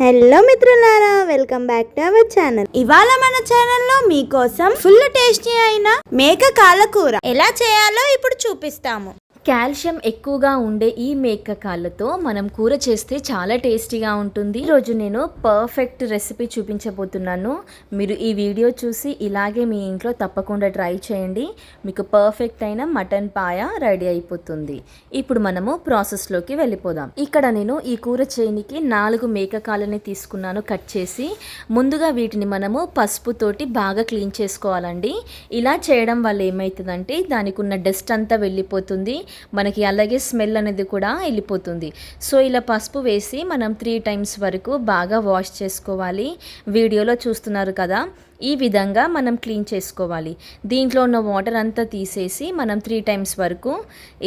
Hello మిత్రులారా, welcome back to our channel. ఇవాళ మన ఛానల్లో మీకోసం ఫుల్ టేస్టీ అయిన మేక కాళ్ళ కూర ఎలా చేయాలో ఇప్పుడు చూపిస్తాము. కాల్షియం ఎక్కువగా ఉండే ఈ మేక కాళ్ళతో మనం కూర చేస్తే చాలా టేస్టీగా ఉంటుంది. ఈరోజు నేను పర్ఫెక్ట్ రెసిపీ చూపించబోతున్నాను. మీరు ఈ వీడియో చూసి ఇలాగే మీ ఇంట్లో తప్పకుండా ట్రై చేయండి. మీకు పర్ఫెక్ట్ అయిన మటన్ పాయ రెడీ అయిపోతుంది. ఇప్పుడు మనము ప్రాసెస్లోకి వెళ్ళిపోదాం. ఇక్కడ నేను ఈ కూర చేయనికి 4 మేక కాళ్ళని తీసుకున్నాను కట్ చేసి. ముందుగా వీటిని మనము పసుపుతోటి బాగా క్లీన్ చేసుకోవాలండి. ఇలా చేయడం వల్ల ఏమవుతుందంటే దానికి ఉన్న డస్ట్ అంతా వెళ్ళిపోతుంది, మనకి అలాగే స్మెల్ అనేది కూడా వెళ్ళిపోతుంది. సో ఇలా పసుపు వేసి మనం 3 times వరకు బాగా వాష్ చేసుకోవాలి. వీడియోలో చూస్తున్నారు కదా, ఈ విధంగా మనం క్లీన్ చేసుకోవాలి. దీంట్లో ఉన్న వాటర్ అంతా తీసేసి మనం 3 times వరకు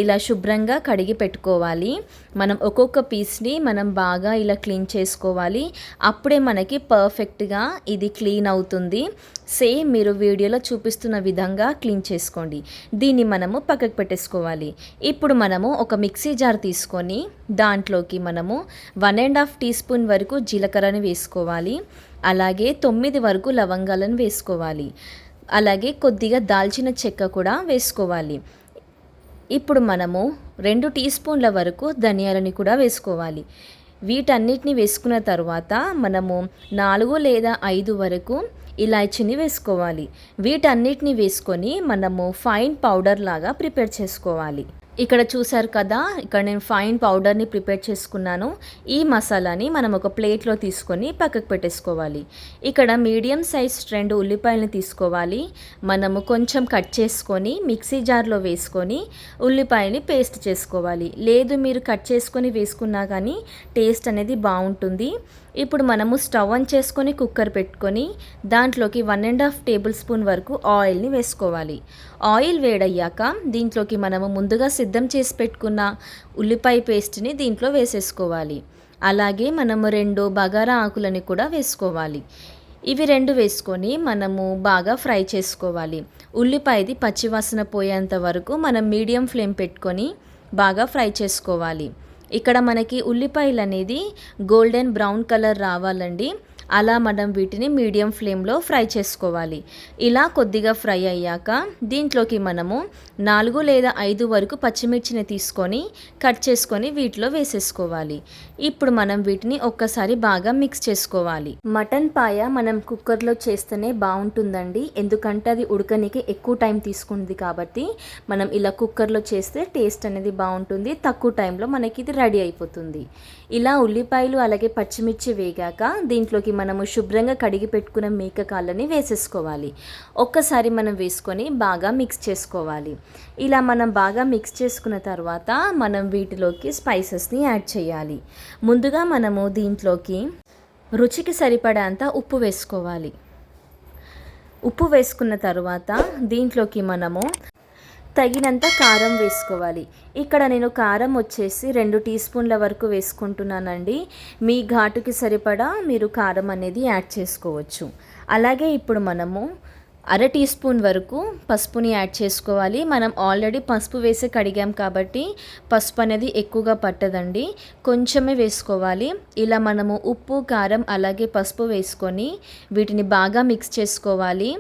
ఇలా శుభ్రంగా కడిగి పెట్టుకోవాలి. మనం ఒక్కొక్క పీస్ని మనం బాగా ఇలా క్లీన్ చేసుకోవాలి. అప్పుడే మనకి పర్ఫెక్ట్గా ఇది క్లీన్ అవుతుంది. సేమ్ మీరు వీడియోలో చూపిస్తున్న విధంగా క్లీన్ చేసుకోండి. దీన్ని మనము పక్కకు పెట్టేసుకోవాలి. ఇప్పుడు మనము ఒక మిక్సీ జార్ తీసుకొని దాంట్లోకి మనము 1.5 teaspoon వరకు జీలకర్రని వేసుకోవాలి. అలాగే 9 వరకు లవంగాలను వేసుకోవాలి. అలాగే కొద్దిగా దాల్చిన చెక్క కూడా వేసుకోవాలి. ఇప్పుడు మనము 2 teaspoonల వరకు ధనియాలని కూడా వేసుకోవాలి. వీటన్నిటిని వేసుకున్న తర్వాత మనము 4 లేదా 5 వరకు ఇలాచీని వేసుకోవాలి. వీటన్నిటిని వేసుకొని మనము ఫైన్ పౌడర్ లాగా ప్రిపేర్ చేసుకోవాలి. ఇక్కడ చూసారు కదా, ఇక్కడ నేను ఫైన్ పౌడర్ని ప్రిపేర్ చేసుకున్నాను. ఈ మసాలాని మనం ఒక ప్లేట్లో తీసుకొని పక్కకు పెట్టేసుకోవాలి. ఇక్కడ మీడియం సైజ్ 2 ఉల్లిపాయలని తీసుకోవాలి. మనము కొంచెం కట్ చేసుకొని మిక్సీ జార్లో వేసుకొని ఉల్లిపాయని పేస్ట్ చేసుకోవాలి. లేదు మీరు కట్ చేసుకొని వేసుకున్నా కానీ టేస్ట్ అనేది బాగుంటుంది. ఇప్పుడు మనము స్టవ్ ఆన్ చేసుకొని కుక్కర్ పెట్టుకొని దాంట్లోకి 1.5 tablespoon వరకు ఆయిల్ని వేసుకోవాలి. ఆయిల్ వేడయ్యాక దీంట్లోకి మనము ముందుగా సిద్ధం చేసి పెట్టుకున్న ఉల్లిపాయ పేస్ట్ని దీంట్లో వేసేసుకోవాలి. అలాగే మనము 2 బగారా ఆకులని కూడా వేసుకోవాలి. ఇవి 2 వేసుకొని మనము బాగా ఫ్రై చేసుకోవాలి. ఉల్లిపాయది పచ్చివాసన పోయేంత వరకు మనం మీడియం ఫ్లేమ్ పెట్టుకొని బాగా ఫ్రై చేసుకోవాలి. ఇక్కడ మనకి ఉల్లిపాయలు అనేది గోల్డెన్ బ్రౌన్ కలర్ రావాలండి. అలా మనం వీటిని మీడియం ఫ్లేమ్లో ఫ్రై చేసుకోవాలి. ఇలా కొద్దిగా ఫ్రై అయ్యాక దీంట్లోకి మనము 4 లేదా 5 వరకు పచ్చిమిర్చిని తీసుకొని కట్ చేసుకొని వీటిలో వేసేసుకోవాలి. ఇప్పుడు మనం వీటిని ఒక్కసారి బాగా మిక్స్ చేసుకోవాలి. మటన్ పాయ మనం కుక్కర్లో చేస్తేనే బాగుంటుందండి, ఎందుకంటే అది ఉడకనికి ఎక్కువ టైం తీసుకుంది కాబట్టి మనం ఇలా కుక్కర్లో చేస్తే టేస్ట్ అనేది బాగుంటుంది. తక్కువ టైంలో మనకి ఇది రెడీ అయిపోతుంది. ఇలా ఉల్లిపాయలు అలాగే పచ్చిమిర్చి వేగాక దీంట్లోకి మనము శుభ్రంగా కడిగి పెట్టుకున్న మేక కాళ్ళని వేసేసుకోవాలి. ఒక్కసారి మనం వేసుకొని బాగా మిక్స్ చేసుకోవాలి. ఇలా మనం బాగా మిక్స్ చేసుకున్న తర్వాత మనం వీటిలోకి స్పైసెస్ని యాడ్ చేయాలి. ముందుగా మనము దీంట్లోకి రుచికి సరిపడేంత ఉప్పు వేసుకోవాలి. ఉప్పు వేసుకున్న తర్వాత దీంట్లోకి మనము తగినంత కారం వేసుకోవాలి. ఇక్కడ నేను కారం వచ్చేసి 2 teaspoonల వరకు వేసుకుంటున్నానండి. మీ ఘాటుకి సరిపడా మీరు కారం అనేది యాడ్ చేసుకోవచ్చు. అలాగే ఇప్పుడు మనము 1/2 teaspoon వరకు పసుపుని యాడ్ చేసుకోవాలి. మనం ఆల్రెడీ పసుపు వేసి కడిగాం కాబట్టి పసుపు అనేది ఎక్కువగా పట్టదండి, కొంచెమే వేసుకోవాలి. ఇలా మనము ఉప్పు, కారం అలాగే పసుపు వేసుకొని వీటిని బాగా మిక్స్ చేసుకోవాలి.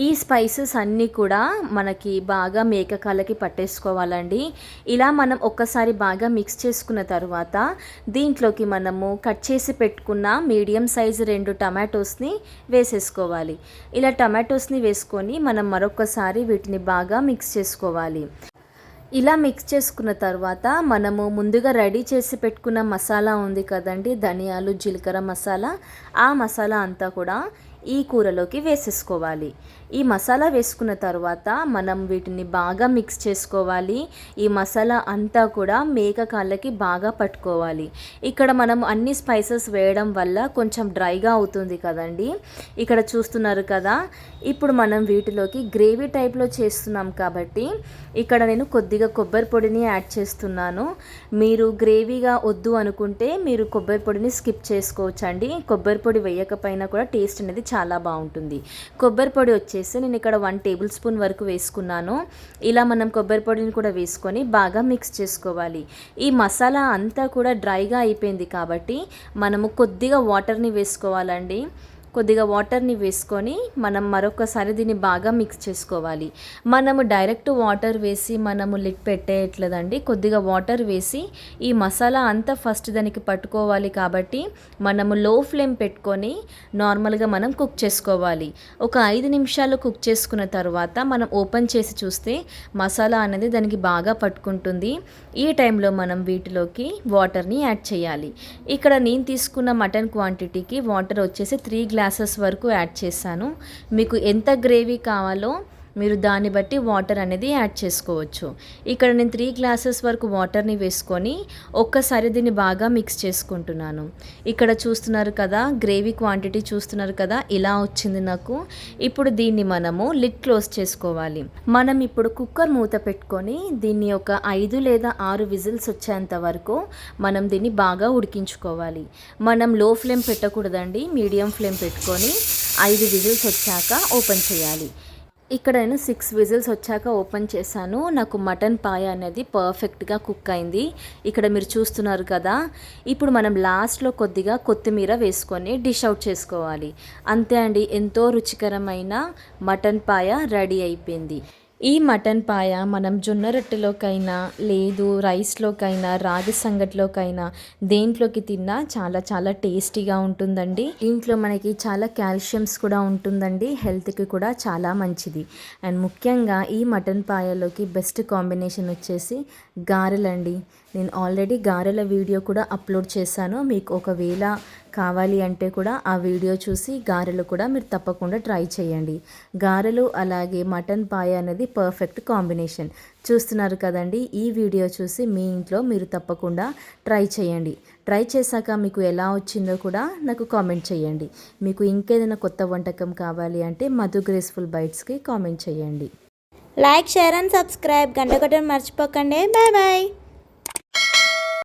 ఈ స్పైసెస్ అన్నీ కూడా మనకి బాగా మేక కాళ్ళకి పట్టేసుకోవాలండి. ఇలా మనం ఒక్కసారి బాగా మిక్స్ చేసుకున్న తర్వాత దీంట్లోకి మనము కట్ చేసి పెట్టుకున్న మీడియం సైజు 2 టమాటోస్ని వేసేసుకోవాలి. ఇలా టమాటోస్ని వేసుకొని మనం మరొకసారి వీటిని బాగా మిక్స్ చేసుకోవాలి. ఇలా మిక్స్ చేసుకున్న తర్వాత మనము ముందుగా రెడీ చేసి పెట్టుకున్న మసాలా ఉంది కదండి, ధనియాలు జీలకర్ర మసాలా, ఆ మసాలా అంతా కూడా ఈ కూరలోకి వేసేసుకోవాలి. ఈ మసాలా వేసుకున్న తర్వాత మనం వీటిని బాగా మిక్స్ చేసుకోవాలి. ఈ మసాలా అంతా కూడా మేక కాళ్ళకి బాగా పట్టుకోవాలి. ఇక్కడ మనం అన్ని స్పైసెస్ వేయడం వల్ల కొంచెం డ్రైగా అవుతుంది కదండి, ఇక్కడ చూస్తున్నారు కదా. ఇప్పుడు మనం వీటిలోకి గ్రేవీ టైప్లో చేస్తున్నాం కాబట్టి ఇక్కడ నేను కొద్దిగా కొబ్బరి పొడిని యాడ్ చేస్తున్నాను. మీరు గ్రేవీగా వద్దు అనుకుంటే మీరు కొబ్బరి పొడిని స్కిప్ చేసుకోవచ్చండి. కొబ్బరి పొడి వేయకపోయినా కూడా టేస్ట్ అనేది చాలా బాగుంటుంది. కొబ్బరి పొడి వచ్చేసి నేను ఇక్కడ 1 టేబుల్ స్పూన్ వరకు వేసుకున్నాను. ఇలా మనం కొబ్బరి పొడిని కూడా వేసుకొని బాగా మిక్స్ చేసుకోవాలి. ఈ మసాలా అంతా కూడా డ్రైగా అయిపోయింది కాబట్టి మనము కొద్దిగా వాటర్ని వేసుకోవాలండి. కొద్దిగా వాటర్ని వేసుకొని మనం మరొకసారి దీన్ని బాగా మిక్స్ చేసుకోవాలి. మనము డైరెక్ట్ వాటర్ వేసి మనము లిడ్ పెట్టేయట్లేదండి. కొద్దిగా వాటర్ వేసి ఈ మసాలా అంతా ఫస్ట్ దానికి పట్టుకోవాలి కాబట్టి మనము లో ఫ్లేమ్ పెట్టుకొని నార్మల్గా మనం కుక్ చేసుకోవాలి. ఒక 5 నిమిషాలు కుక్ చేసుకున్న తర్వాత మనం ఓపెన్ చేసి చూస్తే మసాలా అనేది దానికి బాగా పట్టుకుంటుంది. ఈ టైంలో మనం వీటిలోకి వాటర్ని యాడ్ చేయాలి. ఇక్కడ నేను తీసుకున్న మటన్ క్వాంటిటీకి వాటర్ వచ్చేసి 3 గ్లాసెస్ వరకు యాడ్ చేశాను. మీకు ఎంత గ్రేవీ కావాలో మీరు దాన్ని బట్టి వాటర్ అనేది యాడ్ చేసుకోవచ్చు. ఇక్కడ నేను 3 గ్లాసెస్ వరకు వాటర్ని వేసుకొని ఒక్కసారి దీన్ని బాగా మిక్స్ చేసుకుంటున్నాను. ఇక్కడ చూస్తున్నారు కదా, గ్రేవీ క్వాంటిటీ చూస్తున్నారు కదా, ఇలా వచ్చింది నాకు. ఇప్పుడు దీన్ని మనము లిడ్ క్లోజ్ చేసుకోవాలి. మనం ఇప్పుడు కుక్కర్ మూత పెట్టుకొని దీన్ని ఒక 5 లేదా 6 విజిల్స్ వచ్చేంత వరకు మనం దీన్ని బాగా ఉడికించుకోవాలి. మనం లో ఫ్లేమ్ పెట్టకూడదండి, మీడియం ఫ్లేమ్ పెట్టుకొని 5 విజిల్స్ వచ్చాక ఓపెన్ చేయాలి. ఇక్కడ నేను 6 విజిల్స్ వచ్చాక ఓపెన్ చేశాను. నాకు మటన్ పాయ అనేది పర్ఫెక్ట్గా కుక్ అయింది. ఇక్కడ మీరు చూస్తున్నారు కదా. ఇప్పుడు మనం లాస్ట్లో కొద్దిగా కొత్తిమీర వేసుకొని డిష్ అవుట్ చేసుకోవాలి. అంతే అండి, ఎంతో రుచికరమైన మటన్ పాయ రెడీ అయిపోయింది. ఈ మటన్ పాయ మనం జొన్న రొట్టెలోకైనా లేదు రైస్లోకైనా రాగి సంగటిలోకైనా దేంట్లోకి తిన్నా చాలా చాలా టేస్టీగా ఉంటుందండి. ఇంట్లో మనకి చాలా కాల్షియమ్స్ కూడా ఉంటుందండి, హెల్త్కి కూడా చాలా మంచిది. అండ్ ముఖ్యంగా ఈ మటన్ పాయలోకి బెస్ట్ కాంబినేషన్ వచ్చేసి గారెలండి. నేను ఆల్రెడీ గారెల వీడియో కూడా అప్లోడ్ చేశాను. మీకు ఒకవేళ కావాలి అంటే కూడా ఆ వీడియో చూసి గారెలు కూడా మీరు తప్పకుండా ట్రై చేయండి. గారెలు అలాగే మటన్ పాయ అనేది పర్ఫెక్ట్ కాంబినేషన్. చూస్తున్నారు కదండి, ఈ వీడియో చూసి మీ ఇంట్లో మీరు తప్పకుండా ట్రై చేయండి. ట్రై చేశాక మీకు ఎలా వచ్చిందో కూడా నాకు కామెంట్ చేయండి. మీకు ఇంకేదైనా కొత్త వంటకం కావాలి అంటే మధు గ్రేస్ఫుల్ బైట్స్కి కామెంట్ చేయండి. Like, share and subscribe. గంట కొట్టడం మర్చిపోకండి. Bye bye.